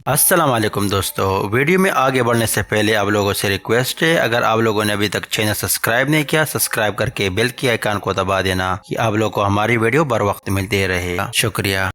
अस्सलाम वालेकुम दोस्तों। वीडियो में आगे बढ़ने से पहले आप लोगों से रिक्वेस्ट है, अगर आप लोगों ने अभी तक चैनल सब्सक्राइब नहीं किया, सब्सक्राइब करके बेल की आइकन को दबा देना कि आप लोगों को हमारी वीडियो बर वक्त मिलती रहे। शुक्रिया।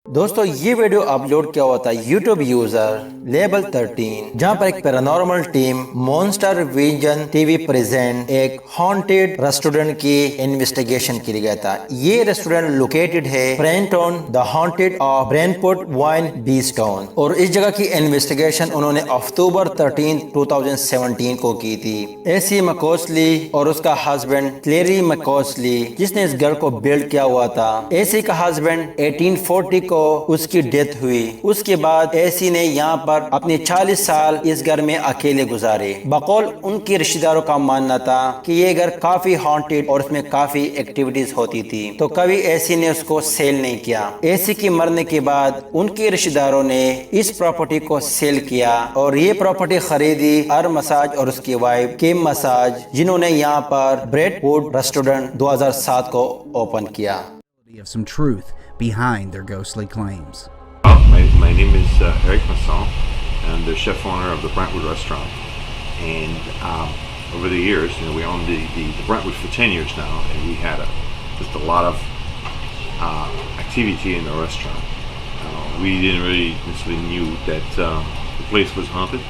दोस्तों ये वीडियो अपलोड किया हुआ था यूट्यूब यूजर लेवल 13, जहां पर एक paranormal team monster vision TV present एक हॉन्टेड रेस्टोरेंट की इन्वेस्टिगेशन के लिए गया था। ये रेस्टोरेंट लोकेटेड है Brenton the haunted of Brentford wine Beeston, और इस जगह की इन्वेस्टिगेशन उन्होंने अक्टूबर 13, 2017 को की थी। एसी मैकॉस्ली और उसका हस्बैंड क्लेरी मैकॉस्ली, जिसने इस घर को बिल्ड किया हुआ था। एसी का हस्बैंड 1840 को उसकी डेथ हुई। उसके बाद एसी ने यहाँ पर अपने 40 साल इस घर में अकेले गुजारे। बकौल उनके रिश्तेदारों का मानना था कि ये घर काफी हॉन्टेड और उसमें काफी एक्टिविटीज होती थी, तो कभी एसी ने उसको सेल नहीं किया। एसी की मरने के बाद उनके रिश्तेदारों ने इस प्रॉपर्टी को सेल किया और ये प्रॉपर्टी खरीदी अर मसाज और उसकी वाइफ किम मसाज, जिन्होंने यहाँ पर ब्रेडवुड रेस्टोरेंट 2007 को ओपन किया। Of some truth behind their ghostly claims. My name is Eric Masson. I'm the chef owner of the Brentwood restaurant. And over the years, we owned the Brentwood for 10 years now, and we had just a lot of activity in the restaurant. We didn't really necessarily knew that the place was haunted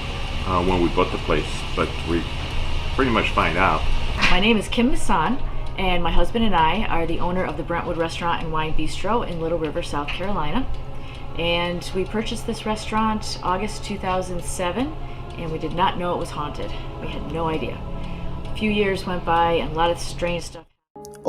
when we bought the place, but we pretty much find out. My name is Kim Masson. And my husband and I are the owner of the Brentwood Restaurant and Wine Bistro in Little River, South Carolina. And we purchased this restaurant August 2007, and we did not know it was haunted. We had no idea. A few years went by and a lot of strange stuff.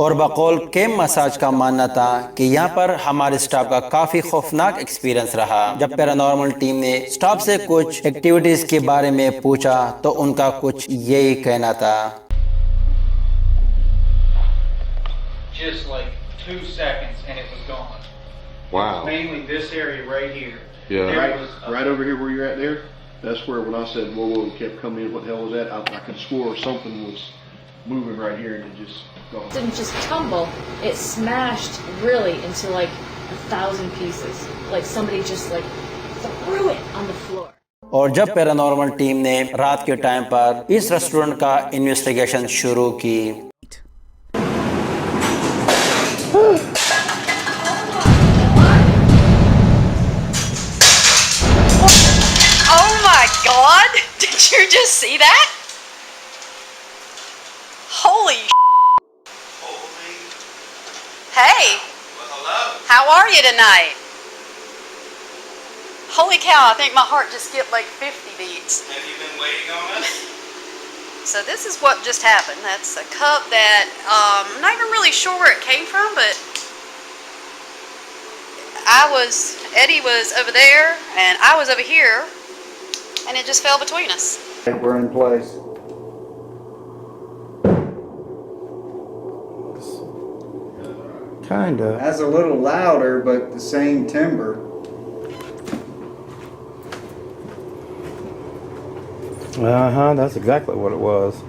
और बकौल किम massage का मानना था कि यहाँ पर हमारे staff का काफी खौफनाक एक्सपीरियंस रहा। जब पैरानॉर्मल टीम ने स्टाफ से कुछ एक्टिविटीज के बारे में पूछा तो उनका कुछ यही कहना था। Just like 2 seconds and it was gone. Wow. It was mainly this area right here. Yeah. Right over here where you're at there, that's where when I said whoa, whoa, kept coming in, what the hell was that? I could swore something was moving right here and it just gone. It didn't just tumble, it smashed really into like 1,000 pieces. Like somebody just like threw it on the floor. और जब paranormal team ने रात के time पर इस restaurant का investigation शुरू की, Oh my God! Did you just see that? Holy Hey! Well, hello. How are you tonight? Holy cow, I think my heart just skipped like 50 beats. Have you been waiting on us? So this is what just happened. That's a cup that, I'm not even really sure where it came from, but Eddie was over there, and I was over here, and it just fell between us. We're in place. Kinda. That's a little louder, but the same timbre. That's exactly what it was.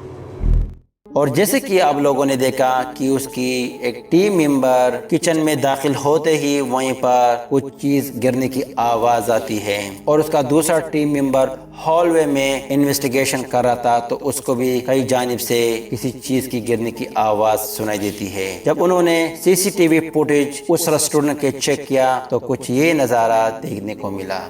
और जैसे कि आप लोगों ने देखा कि उसकी एक टीम मेंबर किचन में दाखिल होते ही वहीं पर कुछ चीज गिरने की आवाज आती है, और उसका दूसरा टीम मेंबर हॉलवे में इन्वेस्टिगेशन कर रहा था, तो उसको भी कई जानिब से किसी चीज की गिरने की आवाज सुनाई देती है। जब उन्होंने सीसीटीवी फुटेज उस रेस्टोरेंट के चेक किया तो कुछ ये नजारा देखने को मिला।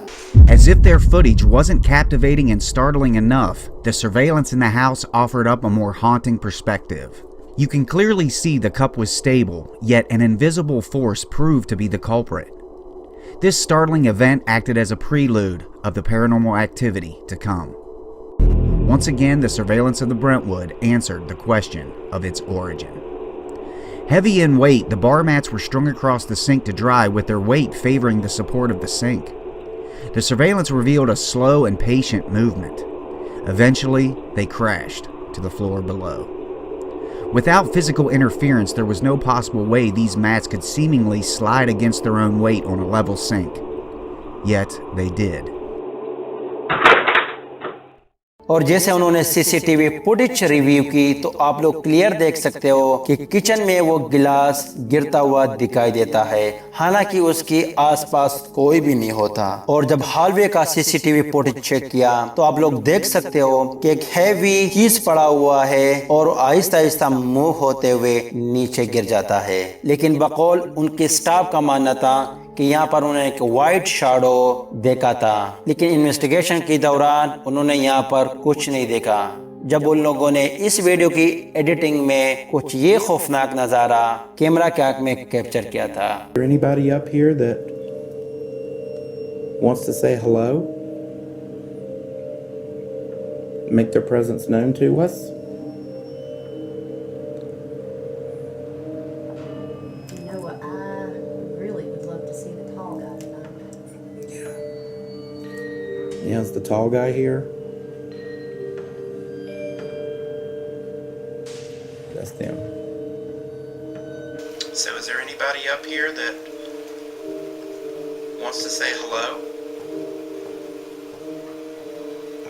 As if their footage wasn't captivating and startling enough, the surveillance in the house offered up a more haunting perspective. You can clearly see the cup was stable, yet an invisible force proved to be the culprit. This startling event acted as a prelude of the paranormal activity to come. Once again, the surveillance of the Brentwood answered the question of its origin. Heavy in weight, the bar mats were strung across the sink to dry, with their weight favoring the support of the sink. The surveillance revealed a slow and patient movement. Eventually, they crashed to the floor below. Without physical interference, there was no possible way these mats could seemingly slide against their own weight on a level sink. Yet, they did. और जैसे उन्होंने CCTV footage review की तो आप लोग clear देख सकते हो कि किचन में वो गिलास गिरता हुआ दिखाई देता है, हालांकि उसके आसपास कोई भी नहीं होता। और जब हॉलवे का सीसीटीवी फुटेज चेक किया तो आप लोग देख सकते हो कि एक हैवी चीज पड़ा हुआ है और आहिस्ता आहिस्ता मूव होते हुए नीचे गिर जाता है। लेकिन बकौल उनके स्टाफ का मानना था कि यहाँ पर उन्होंने एक वाइट शैडो देखा था, लेकिन इन्वेस्टिगेशन के दौरान उन्होंने यहाँ पर कुछ नहीं देखा। जब उन लोगों ने इस वीडियो की एडिटिंग में कुछ ये खौफनाक नज़ारा कैमरा के आंख में कैप्चर किया था। Anybody up here that wants to say hello? Make their presence known to us? You know what? I really would love to see the tall guy tonight. Yeah, is the tall guy here? That's them. So is there anybody up here that wants to say hello?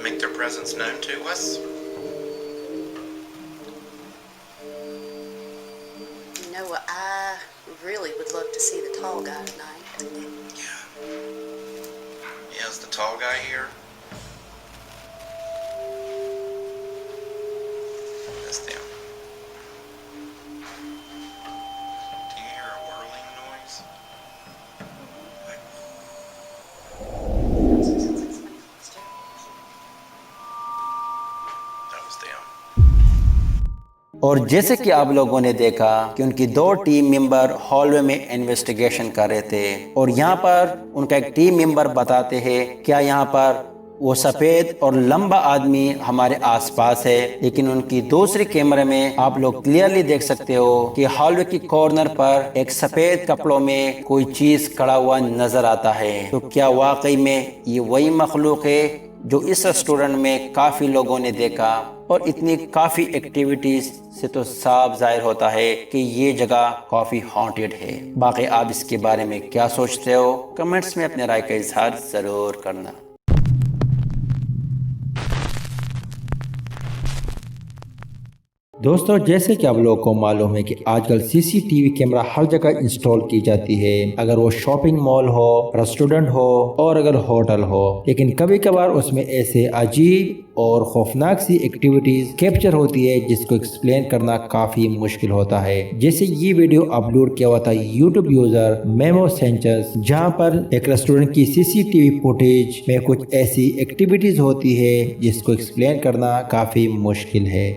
Make their presence known to us? You know what? I really would love to see the tall guy tonight. Yeah, is the tall guy here? That's them. Do you hear a whirling noise? That was them. और जैसे कि आप लोगों ने देखा कि उनकी 2 team member hallway में इन्वेस्टिगेशन कर रहे थे और यहाँ पर उनका एक टीम मेंबर बताते हैं क्या यहाँ पर वो सफेद और लंबा आदमी हमारे आसपास है, लेकिन उनकी दूसरी कैमरे में आप लोग क्लियरली देख सकते हो कि हॉलवे की कॉर्नर पर एक सफेद कपड़ों में कोई चीज खड़ा हुआ नजर आता है। तो क्या वाकई में ये वही मखलूक है जो इस रेस्टोरेंट में काफी लोगों ने देखा? और इतनी काफी एक्टिविटीज से तो साफ जाहिर होता है कि ये जगह काफी हॉन्टेड है। बाकी आप इसके बारे में क्या सोचते हो? कमेंट्स में अपने राय का इजहार जरूर करना। दोस्तों, जैसे कि आप लोगों को मालूम है कि आजकल सीसीटीवी कैमरा हर जगह इंस्टॉल की जाती है, अगर वो शॉपिंग मॉल हो, रेस्टोरेंट हो और अगर होटल हो। लेकिन कभी कभार उसमें ऐसे अजीब और खौफनाक सी एक्टिविटीज कैप्चर होती है जिसको एक्सप्लेन करना काफी मुश्किल होता है। जैसे ये वीडियो अपलोड किया हुआ था यूट्यूब यूजर मेमो सेंचर्स, जहाँ पर एक रेस्टोरेंट की सीसीटीवी फुटेज में कुछ ऐसी एक्टिविटीज होती है जिसको एक्सप्लेन करना काफी मुश्किल है।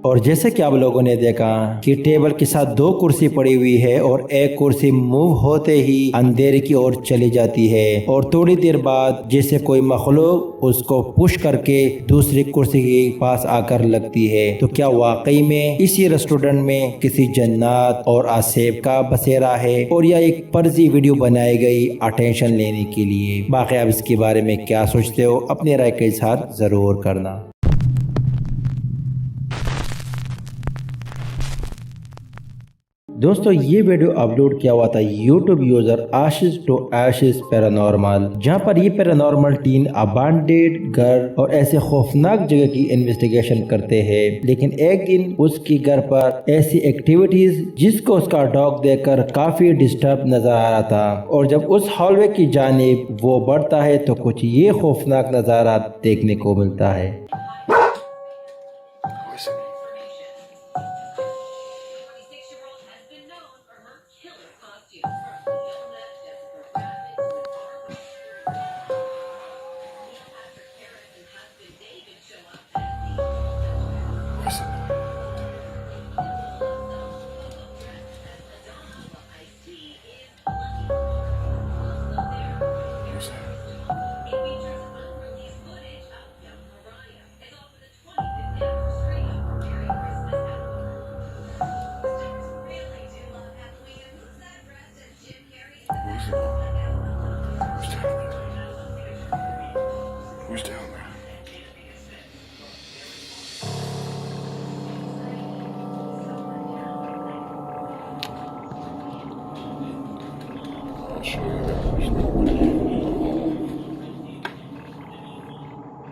और जैसे कि आप लोगों ने देखा कि टेबल के साथ 2 कुर्सी पड़ी हुई है और एक कुर्सी मूव होते ही अंधेरे की ओर चली जाती है और थोड़ी देर बाद जैसे कोई मखलूक उसको पुश करके दूसरी कुर्सी के पास आकर लगती है। तो क्या वाकई में इसी रेस्टोरेंट में किसी जन्नत और आसेब का बसेरा है और या एक फर्जी वीडियो बनाई गई अटेंशन लेने के लिए? बाकी आप इसके बारे में क्या सोचते हो? अपने राय का इजहार जरूर करना। दोस्तों, ये वीडियो अपलोड किया हुआ था YouTube user Ashish to Ashish paranormal, जहां पर ये पैरानॉर्मल टीम अबांडेड घर और ऐसे खौफनाक जगह की इन्वेस्टिगेशन करते हैं। लेकिन एक दिन उसके घर पर ऐसी एक्टिविटीज जिसको उसका डॉग देखकर काफी डिस्टर्ब नजर आ रहा था और जब उस हॉलवे की जानिब वो बढ़ता है तो कुछ ये खौफनाक नजारा देखने को मिलता है। Who's down there? I'll show you that there's no one here.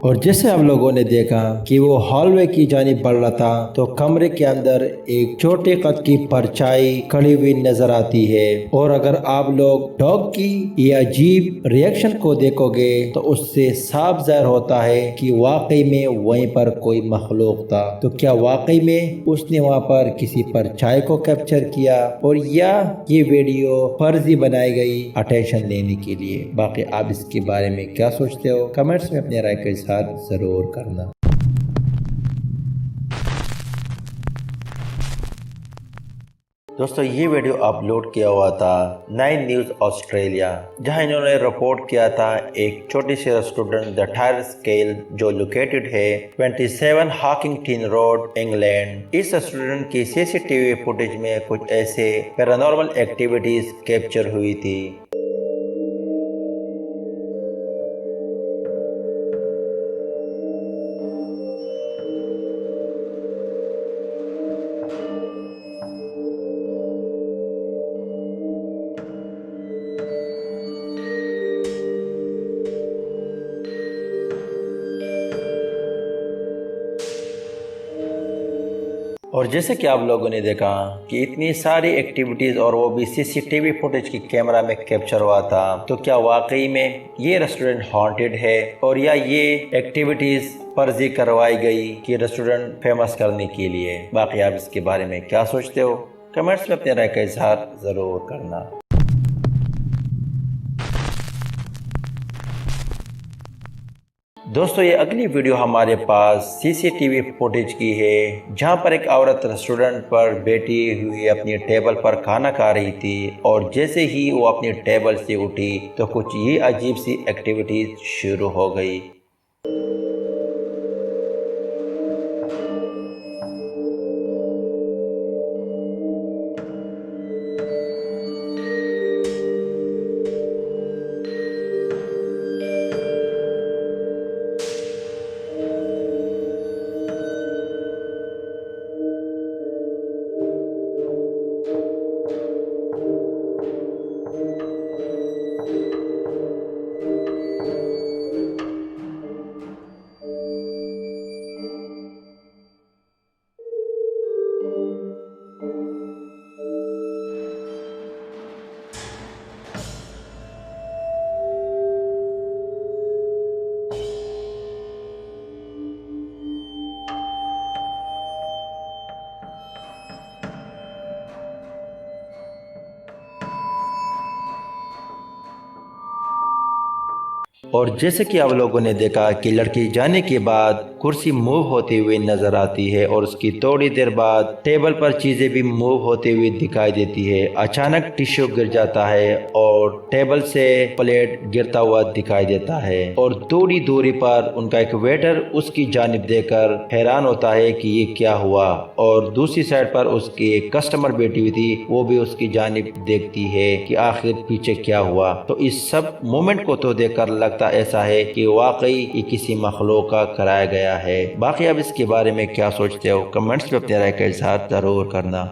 और जैसे आप लोगों ने देखा कि वो हॉलवे की जानिब बढ़ रहा था तो कमरे के अंदर एक छोटे कद की परछाई खड़ी हुई नजर आती है। और अगर आप लोग डॉग की ये अजीब रिएक्शन को देखोगे तो उससे साफ जाहिर होता है कि वाकई में वहीं पर कोई मखलूक था। तो क्या वाकई में उसने वहाँ पर किसी परछाई को कैप्चर किया और या ये वीडियो फर्जी बनाई गई अटेंशन लेने के लिए? बाकी आप इसके बारे में क्या सोचते हो कमेंट्स में अपने राय के साथ जरूर करना। दोस्तों ये वीडियो अपलोड किया हुआ था 9 न्यूज़ ऑस्ट्रेलिया, जहां इन्होंने रिपोर्ट किया था एक छोटी सी रेस्टोरेंट द टायर स्केल जो लोकेटेड है 27 हाकिंगटन रोड इंग्लैंड। इस रेस्टोरेंट की सीसीटीवी फुटेज में कुछ ऐसे पैरानॉर्मल एक्टिविटीज कैप्चर हुई थी। और जैसे कि आप लोगों ने देखा कि इतनी सारी एक्टिविटीज़ और वो भी सीसीटीवी फुटेज की कैमरा में कैप्चर हुआ था, तो क्या वाकई में ये रेस्टोरेंट हॉन्टेड है और या ये एक्टिविटीज़ फर्जी करवाई गई कि रेस्टोरेंट फेमस करने के लिए? बाकी आप इसके बारे में क्या सोचते हो कमेंट्स में अपने राय का इजहार ज़रूर करना। दोस्तों ये अगली वीडियो हमारे पास सीसीटीवी फुटेज की है, जहां पर एक औरत रेस्टोरेंट पर बैठी हुई अपनी टेबल पर खाना खा रही थी और जैसे ही वो अपनी टेबल से उठी तो कुछ ये अजीब सी एक्टिविटीज शुरू हो गई। और जैसे कि आप लोगों ने देखा कि लड़की जाने के बाद कुर्सी मूव होती हुई नजर आती है और उसकी थोड़ी देर बाद टेबल पर चीजें भी मूव होती हुई दिखाई देती है। अचानक टिश्यू गिर जाता है और टेबल से प्लेट गिरता हुआ दिखाई देता है और थोड़ी दूरी पर उनका एक वेटर उसकी जानिब देखकर हैरान होता है कि ये क्या हुआ, और दूसरी साइड पर उसकी एक कस्टमर बैठी हुई थी, वो भी उसकी जानिब देखती है कि आखिर पीछे क्या हुआ। तो इस सब मोमेंट को तो देखकर लगता ऐसा है कि वाकई ये किसी मखलूक का कराया गया है। बाकी अब इसके बारे में क्या सोचते हो कमेंट्स में अपने राय के साथ जरूर करना।